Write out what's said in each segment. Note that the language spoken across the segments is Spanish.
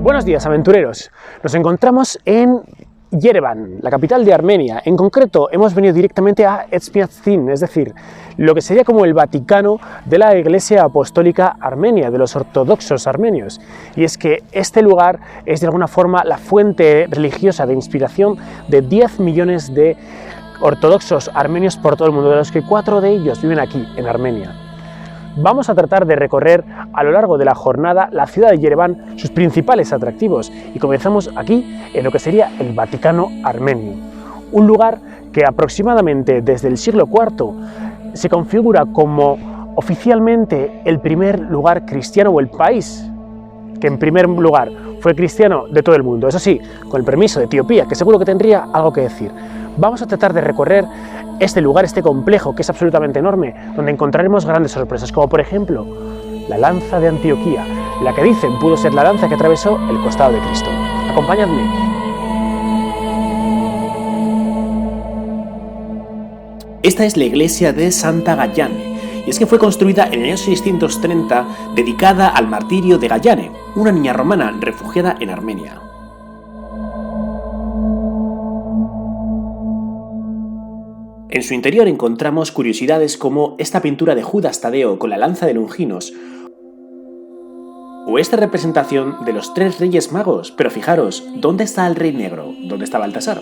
Buenos días, aventureros. Nos encontramos en Yerevan, la capital de Armenia. En concreto, hemos venido directamente a Etchmiadzin, es decir, lo que sería como el Vaticano de la Iglesia Apostólica Armenia, de los ortodoxos armenios. Y es que este lugar es de alguna forma la fuente religiosa de inspiración de 10 millones de ortodoxos armenios por todo el mundo, de los que 4 de ellos viven aquí, en Armenia. Vamos a tratar de recorrer a lo largo de la jornada la ciudad de Yerevan, sus principales atractivos, y comenzamos aquí en lo que sería el Vaticano armenio, un lugar que aproximadamente desde el siglo IV se configura como oficialmente el primer lugar cristiano, o el país que en primer lugar fue cristiano de todo el mundo, eso sí, con el permiso de Etiopía, que seguro que tendría algo que decir. Vamos a tratar de recorrer este lugar, este complejo, que es absolutamente enorme, donde encontraremos grandes sorpresas, como por ejemplo la lanza de Antioquía, la que dicen pudo ser la lanza que atravesó el costado de Cristo. Acompañadme. Esta es la iglesia de Santa Gayane, y es que fue construida en el año 630, dedicada al martirio de Gayane, una niña romana refugiada en Armenia. En su interior encontramos curiosidades como esta pintura de Judas Tadeo con la lanza de Longinos, o esta representación de los 3 reyes magos. Pero fijaros, ¿dónde está el rey negro? ¿Dónde está Baltasar?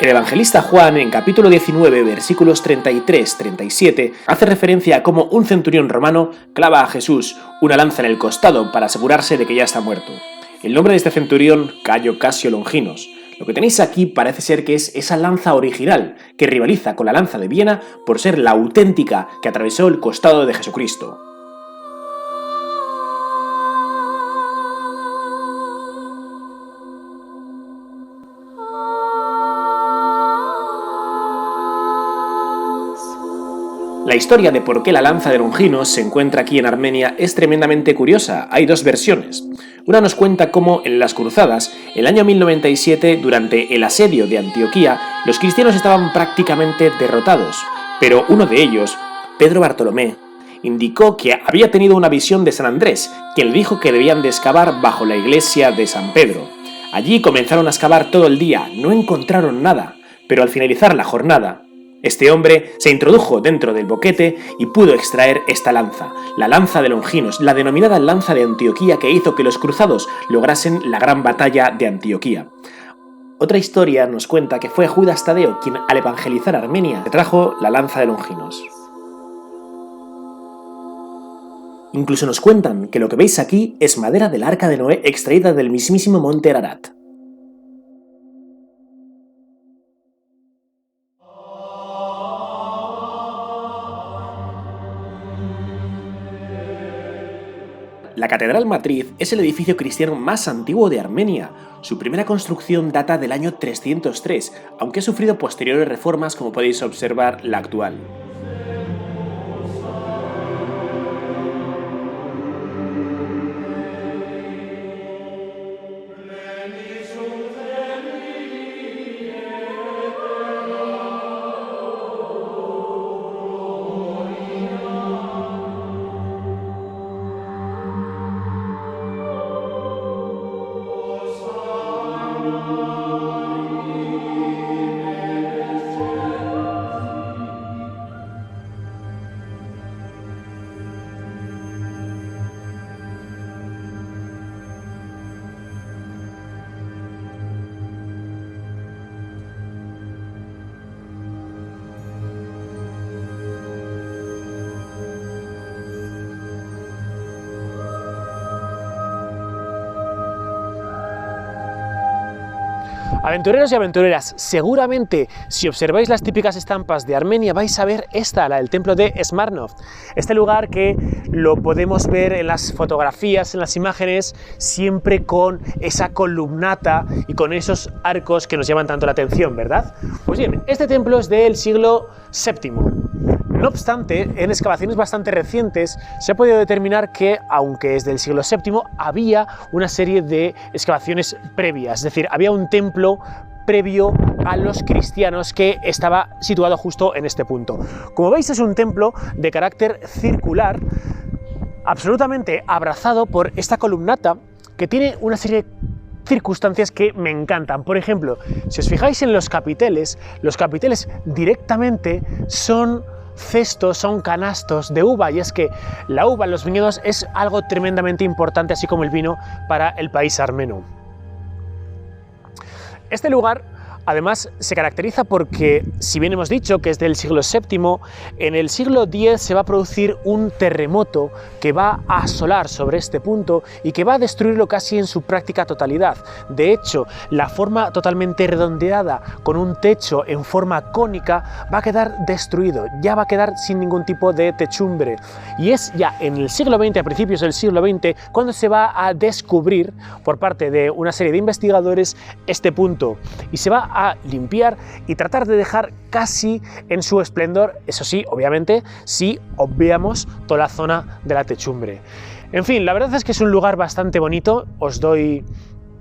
El evangelista Juan, en capítulo 19, versículos 33-37, hace referencia a cómo un centurión romano clava a Jesús una lanza en el costado para asegurarse de que ya está muerto. El nombre de este centurión, Cayo Casio Longinos. Lo que tenéis aquí parece ser que es esa lanza original, que rivaliza con la lanza de Viena por ser la auténtica que atravesó el costado de Jesucristo. La historia de por qué la lanza de Longinos se encuentra aquí en Armenia es tremendamente curiosa. Hay 2 versiones. Una nos cuenta cómo en las cruzadas, el año 1097, durante el asedio de Antioquía, los cristianos estaban prácticamente derrotados, pero uno de ellos, Pedro Bartolomé, indicó que había tenido una visión de San Andrés, quien le dijo que debían de excavar bajo la iglesia de San Pedro. Allí comenzaron a excavar todo el día, no encontraron nada, pero al finalizar la jornada, este hombre se introdujo dentro del boquete y pudo extraer esta lanza, la lanza de Longinos, la denominada lanza de Antioquía, que hizo que los cruzados lograsen la gran batalla de Antioquía. Otra historia nos cuenta que fue Judas Tadeo quien, al evangelizar Armenia, trajo la lanza de Longinos. Incluso nos cuentan que lo que veis aquí es madera del arca de Noé extraída del mismísimo monte Ararat. La Catedral Matriz es el edificio cristiano más antiguo de Armenia. Su primera construcción data del año 303, aunque ha sufrido posteriores reformas, como podéis observar la actual. Aventureros y aventureras, seguramente si observáis las típicas estampas de Armenia vais a ver esta, la del templo de Smarnov. Este lugar que lo podemos ver en las fotografías, en las imágenes, siempre con esa columnata y con esos arcos que nos llaman tanto la atención, ¿verdad? Pues bien, este templo es del siglo VII. No obstante, en excavaciones bastante recientes se ha podido determinar que, aunque es del siglo VII, había una serie de excavaciones previas, es decir, había un templo previo a los cristianos, que estaba situado justo en este punto. Como veis, es un templo de carácter circular, absolutamente abrazado por esta columnata, que tiene una serie de circunstancias que me encantan. Por ejemplo, si os fijáis en los capiteles directamente son cestos, son canastos de uva, y es que la uva en los viñedos es algo tremendamente importante, así como el vino, para el país armenio. Este lugar además se caracteriza porque, si bien hemos dicho que es del siglo VII, en el siglo X se va a producir un terremoto que va a asolar sobre este punto y que va a destruirlo casi en su práctica totalidad. De hecho, la forma totalmente redondeada con un techo en forma cónica va a quedar destruido, ya va a quedar sin ningún tipo de techumbre. Y es ya en el siglo XX, a principios del siglo XX, cuando se va a descubrir por parte de una serie de investigadores este punto, y se va a limpiar y tratar de dejar casi en su esplendor, eso sí, obviamente, si obviamos toda la zona de la techumbre. En fin, la verdad es que es un lugar bastante bonito. Os doy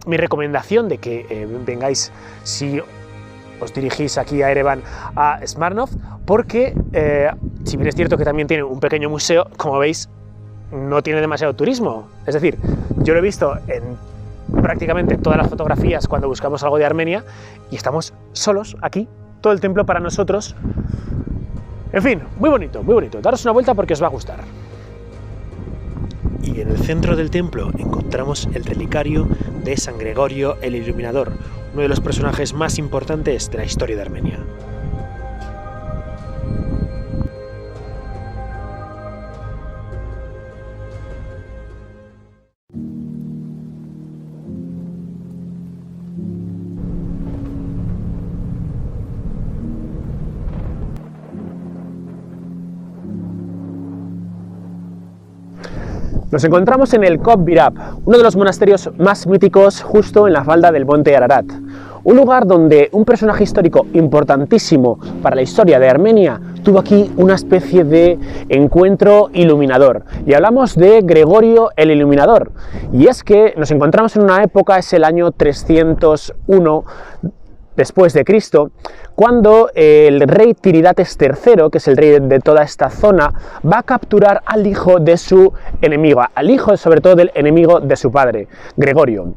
mi recomendación de que vengáis, si os dirigís aquí a Ereván, a Smirnov, porque si bien es cierto que también tiene un pequeño museo, como veis, no tiene demasiado turismo. Es decir, yo lo he visto en prácticamente todas las fotografías cuando buscamos algo de Armenia, y estamos solos aquí, todo el templo para nosotros. En fin, muy bonito, muy bonito. Daros una vuelta porque os va a gustar. Y en el centro del templo encontramos el relicario de San Gregorio el Iluminador, uno de los personajes más importantes de la historia de Armenia. Nos encontramos en el Kop Virap, uno de los monasterios más míticos justo en la falda del monte Ararat. Un lugar donde un personaje histórico importantísimo para la historia de Armenia tuvo aquí una especie de encuentro iluminador. Y hablamos de Gregorio el Iluminador. Y es que nos encontramos en una época, es el año 301 después de Cristo, cuando el rey Tiridates III, que es el rey de toda esta zona, va a capturar al hijo de su enemigo, al hijo sobre todo del enemigo de su padre, Gregorio.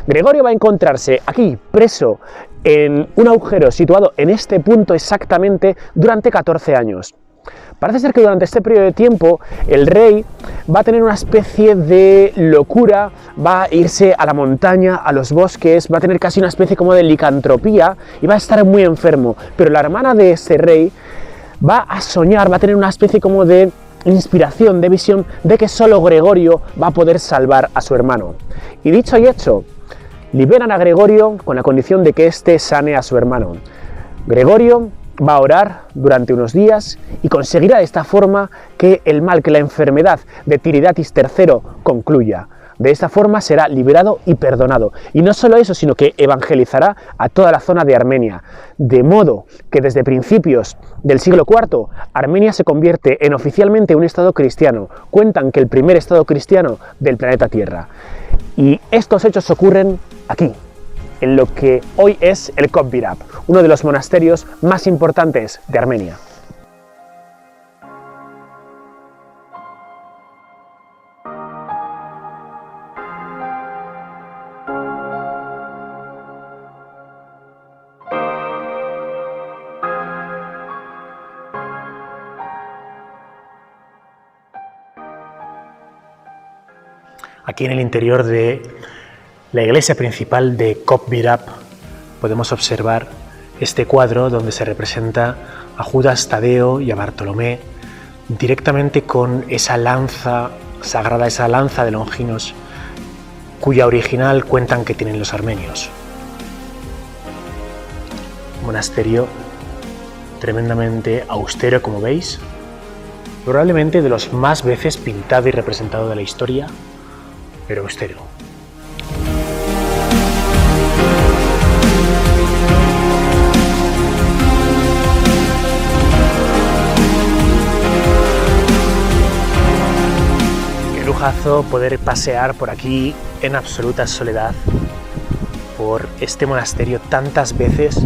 Gregorio va a encontrarse aquí preso en un agujero situado en este punto exactamente durante 14 años. Parece ser que durante este periodo de tiempo el rey va a tener una especie de locura, va a irse a la montaña, a los bosques, va a tener casi una especie como de licantropía y va a estar muy enfermo. Pero la hermana de este rey va a soñar, va a tener una especie como de inspiración, de visión, de que solo Gregorio va a poder salvar a su hermano. Y dicho y hecho, liberan a Gregorio con la condición de que éste sane a su hermano. Gregorio va a orar durante unos días y conseguirá de esta forma que el mal, que la enfermedad de Tiridates III concluya. De esta forma será liberado y perdonado. Y no solo eso, sino que evangelizará a toda la zona de Armenia. De modo que desde principios del siglo IV, Armenia se convierte en oficialmente un estado cristiano. Cuentan que el primer estado cristiano del planeta Tierra. Y estos hechos ocurren aquí, en lo que hoy es el Kop Virap, uno de los monasterios más importantes de Armenia. Aquí en el interior de la iglesia principal de Kop Virap podemos observar este cuadro donde se representa a Judas Tadeo y a Bartolomé directamente con esa lanza sagrada, esa lanza de Longinos, cuya original cuentan que tienen los armenios. Un monasterio tremendamente austero, como veis, probablemente de los más veces pintado y representado de la historia, pero austero. Qué lujazo poder pasear por aquí en absoluta soledad por este monasterio tantas veces,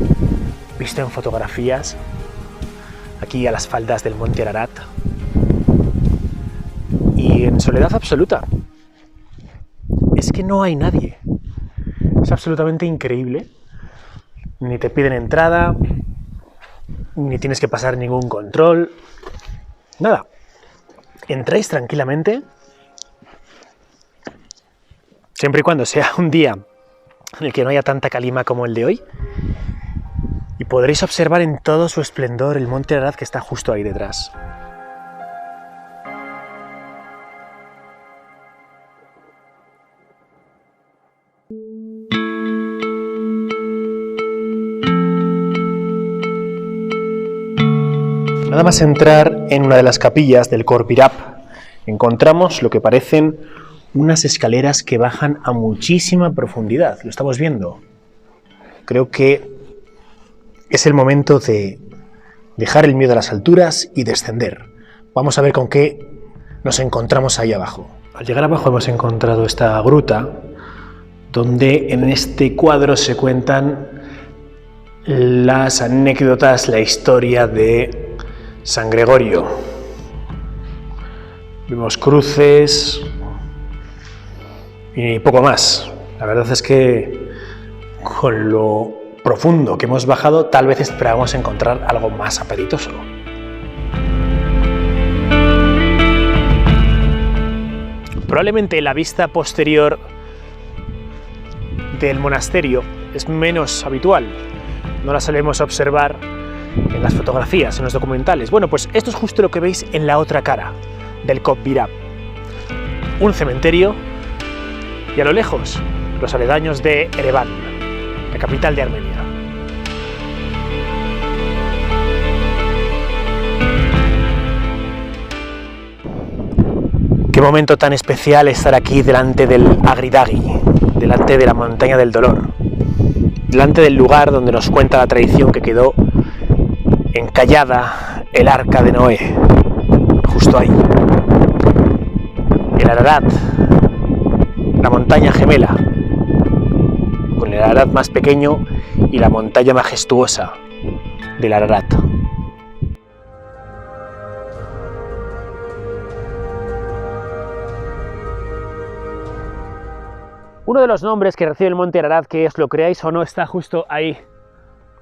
visto en fotografías, aquí a las faldas del monte Ararat, y en soledad absoluta. Es que no hay nadie. Es absolutamente increíble. Ni te piden entrada, ni tienes que pasar ningún control, nada. Entráis tranquilamente, siempre y cuando sea un día en el que no haya tanta calima como el de hoy, y podréis observar en todo su esplendor el monte Ararat que está justo ahí detrás. Nada más entrar en una de las capillas del Khor Virap, encontramos lo que parecen unas escaleras que bajan a muchísima profundidad. Lo estamos viendo. Creo que es el momento de dejar el miedo a las alturas y descender. Vamos a ver con qué nos encontramos ahí abajo. Al llegar abajo hemos encontrado esta gruta, donde en este cuadro se cuentan las anécdotas, la historia de San Gregorio. Vemos cruces y poco más. La verdad es que con lo profundo que hemos bajado, tal vez esperábamos encontrar algo más apetitoso. Probablemente la vista posterior del monasterio es menos habitual. No la solemos observar en las fotografías, en los documentales. Bueno, pues esto es justo lo que veis en la otra cara del Khor Virap. Un cementerio y a lo lejos los aledaños de Ereván, la capital de Armenia. Qué momento tan especial estar aquí delante del Agridagi, delante de la montaña del dolor, delante del lugar donde nos cuenta la tradición que quedó encallada el arca de Noé, justo ahí. El Ararat, la montaña gemela, con el Ararat más pequeño y la montaña majestuosa del Ararat. Uno de los nombres que recibe el monte Ararat, que os lo creáis o no, está justo ahí,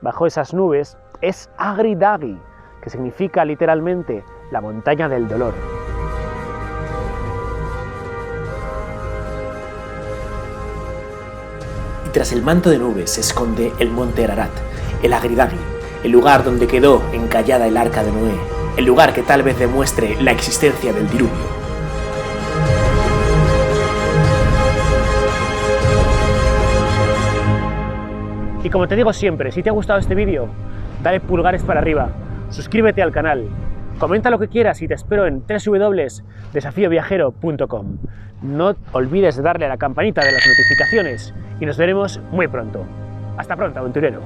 bajo esas nubes, es Agridagi, que significa literalmente la montaña del dolor. Y tras el manto de nubes se esconde el monte Ararat, el Agridagi, el lugar donde quedó encallada el arca de Noé, el lugar que tal vez demuestre la existencia del diluvio. Y como te digo siempre, si te ha gustado este vídeo, dale pulgares para arriba, suscríbete al canal, comenta lo que quieras y te espero en www.desafioviajero.com. No olvides de darle a la campanita de las notificaciones y nos veremos muy pronto. Hasta pronto, aventurero.